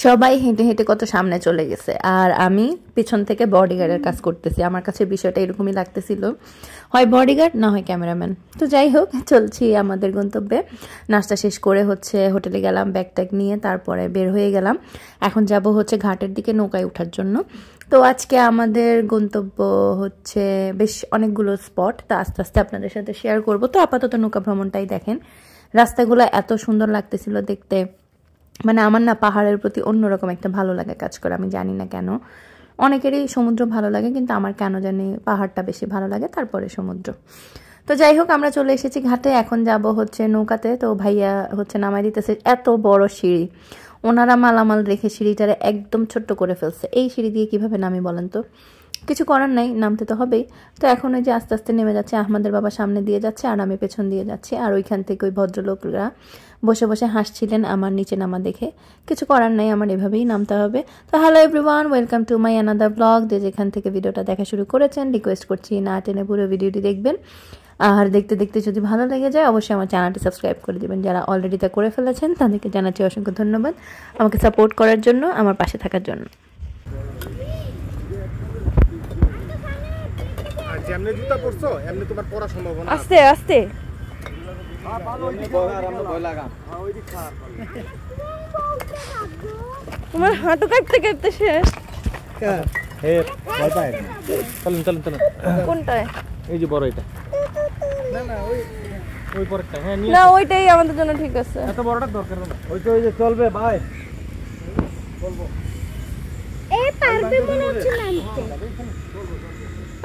সবাই হেঁটে হেঁটে কত সামনে চলে গেছে আর আমি পিছন থেকে বডিগার্ডের কাজ করতেছি। আমার কাছে বিষয়টা এরকমই লাগতেছিল, হয় বডিগার্ড না হয় ক্যামেরাম্যান। তো যাই হোক, চলছি আমাদের গন্তব্যে। নাস্তা শেষ করে হোটেলে গেলাম ব্যাগ ট্যাগ নিয়ে, তারপরে বের হয়ে গেলাম। এখন যাব ঘাটের দিকে নৌকায় ওঠার জন্য। তো আজকে আমাদের গন্তব্য বেশ অনেকগুলো স্পট, তা আস্তে আস্তে আপনাদের সাথে শেয়ার করব। তো আপাতত নৌকা ভ্রমণটাই দেখেন। রাস্তাগুলো এত সুন্দর লাগতেছিল দেখতে, মানে আমার না পাহাড়ের প্রতি অন্যরকম একটা ভালো লাগা কাজ করে। আমি জানি না কেন, অনেকেরই সমুদ্র ভালো লাগে, কিন্তু আমার কেন জানি পাহাড়টা বেশি ভালো লাগে, তারপরে সমুদ্র। তো যাই হোক, আমরা চলে এসেছি ঘাটে। এখন যাব নৌকাতে। তো ভাইয়া নামাই দিতেছে। এত বড় সিঁড়ি, ওনারা মালামাল রেখে সিঁড়িটারে একদম ছোট্ট করে ফেলছে। এই সিঁড়ি দিয়ে কিভাবে নামি বলেন তো? কিছু করার নাই, নামতে তো হবেই। তো এখন ওই যে আস্তে আস্তে নেমে যাচ্ছে। আহমদের বাবা সামনে দিয়ে যাচ্ছে আর আমি পেছন দিয়ে যাচ্ছি। আর ওইখান থেকে ওই ভদ্রলোকরা বসে বসে হাসছিলেন আমার নিচে নামা দেখে। কিছু করার নাই, আমার এভাবেই নামতে হবে। তো hello everyone, welcome to my another blog. যেখান থেকে ভিডিওটা দেখা শুরু করেছেন, রিকোয়েস্ট করছি না টেনে পুরো ভিডিওটি দেখবেন। আর দেখতে দেখতে যদি ভালো লেগে যায়, অবশ্যই আমার চ্যানেলটি সাবস্ক্রাইব করে দেবেন। যারা অলরেডি তা করে ফেলেছেন তাদেরকে জানাচ্ছি অসংখ্য ধন্যবাদ আমাকে সাপোর্ট করার জন্য, আমার পাশে থাকার জন্য। যেমনি জুতা পরছো এমনি তোমার পড়া সম্ভব না। আস্তে আস্তে তোমার হাঁটু কাটতে কাটতে শেষ। চলুন চলুন চলুন। কোনটায়? এই যে বড় এটা। না না ওই পরেরটা। হ্যাঁ না, ওইটাই আমাদের জন্য ঠিক আছে। এত বড়টা দরকার না। ওইটা ওই যে চলবে ভাই। বলবো এই পারবে মনে হচ্ছে নামতে।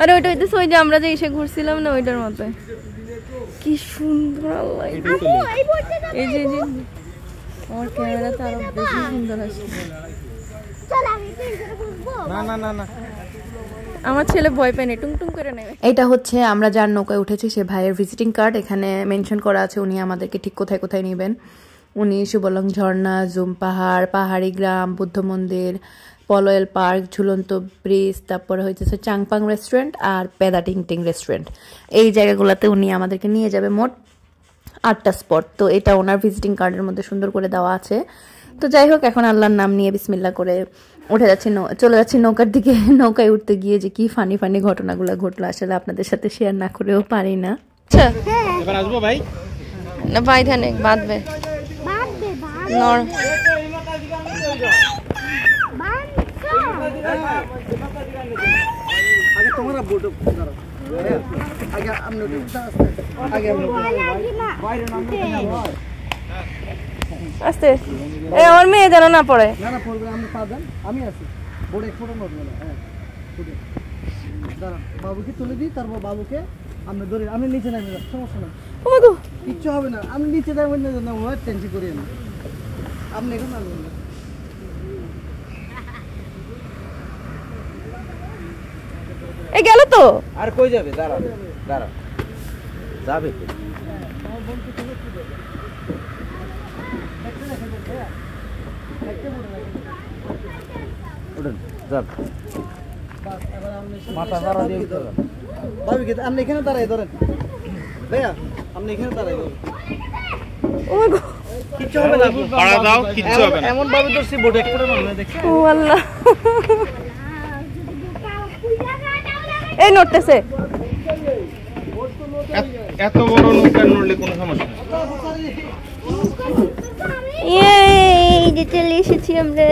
আরে ওইটা হইতেছে ওই যে আমরা যে এসে ঘুরছিলাম না, ওইটার মতো। কি সুন্দর লাগছে। এই যে আমার ক্যামেরাতে আরো বেশি সুন্দর আসছে। চল আমি পেছনে বসবো। না না না না, আমার ছেলে ভয় পায় না, টুংটুং করে নেবে। এটা আমরা যার নৌকায় উঠেছি সে ভাইয়ের ভিজিটিং কার্ড। এখানে মেনশন করা আছে উনি আমাদেরকে ঠিক কোথায় কোথায় নেবেন। উনি সুবলং ঝর্ণা, জুম পাহাড়, পাহাড়ি গ্রাম, বুদ্ধ মন্দির, পলয়েল পার্ক, ঝুলন্ত ব্রিজ, তারপরে চাংপাং রেস্টুরেন্ট আর পেদা টিং টিং রেস্টুরেন্ট। এই জায়গাগুলোতে উনি আমাদেরকে নিয়ে যাবে। মোট 8টা স্পট। তো এটা ওনার ভিজিটিং কার্ডের মধ্যে সুন্দর করে দেওয়া আছে। তো যাই হোক, এখন আল্লাহর নাম নিয়ে বিসমিল্লাহ করে চলে যাচ্ছি নৌকার দিকে। নৌকায় উঠতে গিয়ে যে কি ফানি ফানি ঘটনাগুলো ঘটলো, আসলে আপনাদের সাথে শেয়ার না করেও পারি না। আচ্ছা এবার আসবো ভাই। না ভাই, ধানে বাঁধবে নর। আগে তোমরা বোট ধরো। আগে আমরা আগে আমরা বাইরে নামতে না। আস্তে, এই আমার মেয়ে যেন না পড়ে। না না পড়বে, আমরা পাবেন। আমি আছি বোট এক ফোটা নড়বে না। হ্যাঁ দাঁড়ান, বাবুকে তুলে দিই, তারপর বাবুকে আমরা ধরে আমি নিচে নামে যাব। সমস্যা না, কিচ্ছু হবে না। আমি নিচে যাবেন না, টেনশন করি না। আপনি এখন আসবেন না। এই গেল তো। আর কই যাবে? দাঁড়াও দাঁড়াও, যাবে তো। মাথা সারা দিয়ে ভাবি আপনি এখানে দাঁড়াই ধরেন ভাইয়া, আপনি এখানে দাঁড়াই ধরেন। ও মাই গড, কিচ্ছু হবে না, পাড়া দাও, কিচ্ছু হবে না। এমন ভাবে ধরছি বোট এক করে নড়বে, দেখছেন? ও আল্লাহ, এই নড়তেছে। এত বড় নৌকা নড়লে কোনো সমস্যা নেই। এই যে চলে এসেছি আমরা।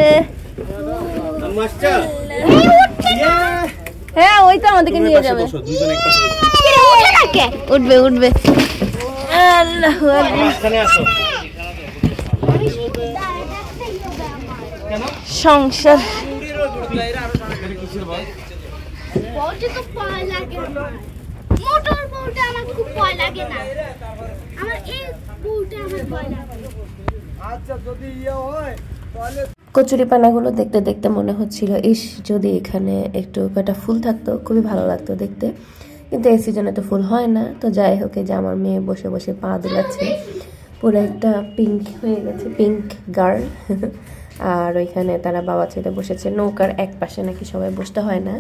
মাস্টার হ্যাঁ, ওই তো আমাদেরকে নিয়ে যাবে। উঠবে উঠবে। আল্লাহু আকবার। এখানে আসো। সংসার বউটা তো ভয় লাগে আমার। মোটর বউটা আমার খুব ভয় লাগে না, আমার এই বউটা আমার ভয় লাগে। আচ্ছা যদি হয় তাহলে কচুরিপানাগুলো দেখতে দেখতে মনে হচ্ছিল, ইস যদি এখানে একটু কয়টা ফুল থাকতো খুবই ভালো লাগতো দেখতে, কিন্তু এই সিজনে তো ফুল হয় না। তো যাই হোক, এই যে আমার মেয়ে বসে বসে পা দিলাচ্ছে, পুরো একটা পিঙ্ক হয়ে গেছে, পিঙ্ক গার্ল। আর ওইখানে তারা বাবা ছেলে বসেছে। নৌকার এক পাশে নাকি সবাই বসতে হয় না,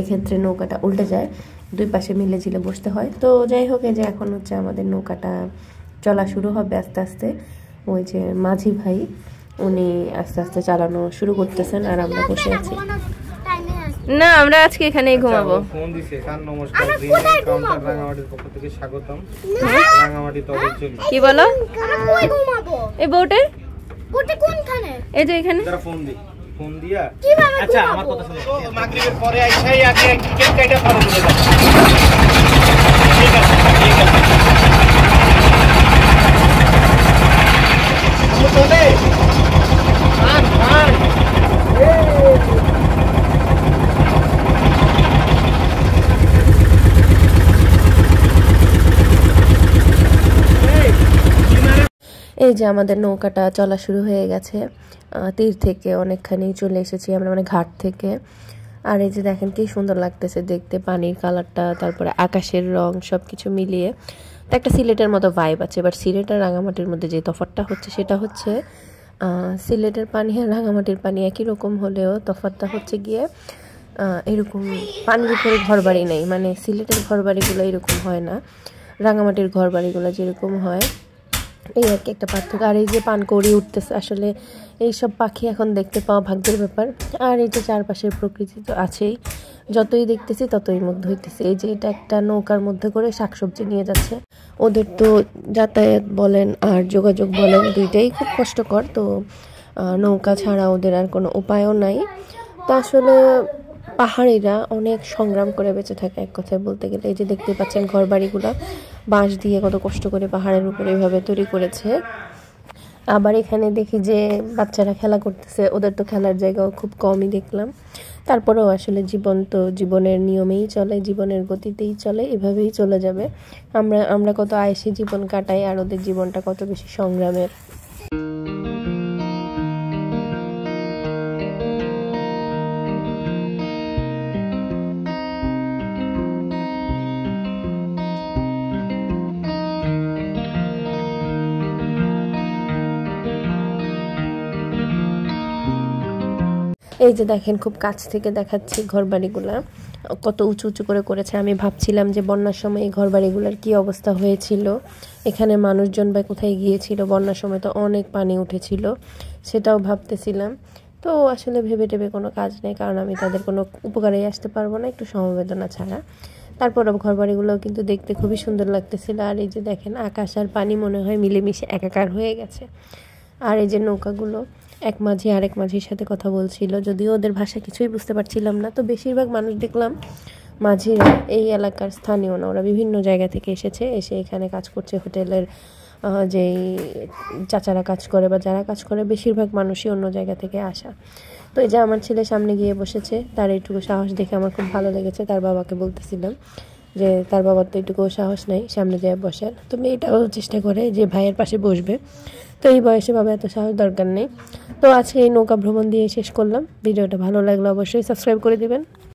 এক্ষেত্রে নৌকাটা উল্টে যায়, দুই পাশে মিলে ঝিলে বসতে হয়। তো যাই হোক, এই যে এখন আমাদের নৌকাটা চলা শুরু হবে আস্তে আস্তে। ওই যে মাঝি ভাই উনি আস্তে আস্তে চালানো শুরু করতেছেন আর আমরা বসে আছি। না আমরা আজকে এখানেই ঘুমাবো। ফোন দিছে কান নমস্কার কাউন্টার রাঙামাটির পক্ষ থেকে স্বাগতম। রাঙামাটি তবে চলি। কি বলো? আমরা কই ঘুমাবো? এই বোটে কোনখানে? এই যে এখানে। তারা ফোন দিয়া। কিভাবে? আচ্ছা আমার কথা শুনো। তো মাগরিবের পরে আইছাই আগে টিকেট কাইটা ফলো করে দাও। ঠিক আছে ঠিক আছে। চলে আন এই যে আমাদের নৌকাটা চলা শুরু হয়ে গেছে। তীর থেকে অনেকখানি চলে এসেছি আমরা, মানে ঘাট থেকে। আর এই যে দেখেন কি সুন্দর লাগতেছে দেখতে, পানির কালারটা, তারপরে আকাশের রং সব কিছু মিলিয়ে তো একটা সিলেটের মতো ভাইব আছে। এবার সিলেট আর রাঙামাটির মধ্যে যে তফাৎটা হচ্ছে সেটা হচ্ছে সিলেটের পানি আর রাঙামাটির পানি একই রকম হলেও তফাৎটা হচ্ছে গিয়ে এরকম পানির উপরে ঘরবাড়ি নেই, মানে সিলেটের ঘরবাড়িগুলো এরকম হয় না, রাঙামাটির ঘরবাড়িগুলো যেরকম হয় এই আর কি একটা পার্থক্য। আর এই যে পানকৌড়ি উঠতেছে, আসলে এইসব পাখি এখন দেখতে পাওয়া ভাগ্যের ব্যাপার। আর এই যে চারপাশের প্রকৃতি তো আছেই, যতই দেখতেছি ততই মুগ্ধ হইতেছি। এই যে এটা একটা নৌকার মধ্যে করে শাকসবজি নিয়ে যাচ্ছে। ওদের তো যাতায়াত বলেন আর যোগাযোগ বলেন দুইটাই খুব কষ্টকর, তো নৌকা ছাড়া ওদের আর কোনো উপায়ও নাই। তো আসলে পাহাড়িরা অনেক সংগ্রাম করে বেঁচে থাকে এক কথায় বলতে গেলে। এই যে দেখতে পাচ্ছেন ঘর বাড়িগুলো বাঁশ দিয়ে কত কষ্ট করে পাহাড়ের উপরে এইভাবে তৈরি করেছে। আবার এখানে দেখি যে বাচ্চারা খেলা করতেছে, ওদের তো খেলার জায়গাও খুব কমই দেখলাম। তারপরেও আসলে জীবন তো জীবনের নিয়মেই চলে, জীবনের গতিতেই চলে, এভাবেই চলে যাবে। আমরা কত আয়েসি জীবন কাটাই আর ওদের জীবনটা কত বেশি সংগ্রামের। এই যে দেখেন খুব কাছ থেকে দেখাচ্ছি ঘরবাড়িগুলা কত উঁচু উঁচু করে করেছে। আমি ভাবছিলাম যে বন্যার সময় এই ঘরবাড়িগুলোর কি অবস্থা হয়েছিল, এখানে মানুষজন বা কোথায় গিয়েছিল, বন্যার সময় তো অনেক পানি উঠেছিল, সেটাও ভাবতেছিলাম। তো আসলে ভেবে টেবে কোনো কাজ নেই, কারণ আমি তাদের কোনো উপকারেই আসতে পারবো না একটু সমবেদনা ছাড়া। তারপরও ঘরবাড়িগুলোও কিন্তু দেখতে খুবই সুন্দর লাগতেছিল। আর এই যে দেখেন আকাশ আর পানি মনে হয় মিলেমিশে একাকার হয়ে গেছে। আর এই যে নৌকাগুলো এক মাঝি আরেক মাঝির সাথে কথা বলছিল, যদিও ওদের ভাষা কিছুই বুঝতে পারছিলাম না। তো বেশিরভাগ মানুষ দেখলাম মাঝিরা এই এলাকার স্থানীয় না, ওরা বিভিন্ন জায়গা থেকে এসে এখানে কাজ করছে। হোটেলের যেই চাচারা কাজ করে বা যারা কাজ করে বেশিরভাগ মানুষই অন্য জায়গা থেকে আসা। তো এই যে আমার ছেলে সামনে গিয়ে বসেছে, তার এইটুকু সাহস দেখে আমার খুব ভালো লেগেছে। তার বাবাকে বলতেছিলাম যে তার বাবার তো এইটুকু সাহস নেই সামনে যেয়ে বসার, তো মেয়েটাও চেষ্টা করে যে ভাইয়ের পাশে বসবে। তো এই বয়সে বাবা এত সাহস দরকার নেই। তো আজকে এই নৌকা ভ্রমণ দিয়ে শেষ করলাম। ভিডিওটা ভালো লাগলে অবশ্যই সাবস্ক্রাইব করে দিবেন।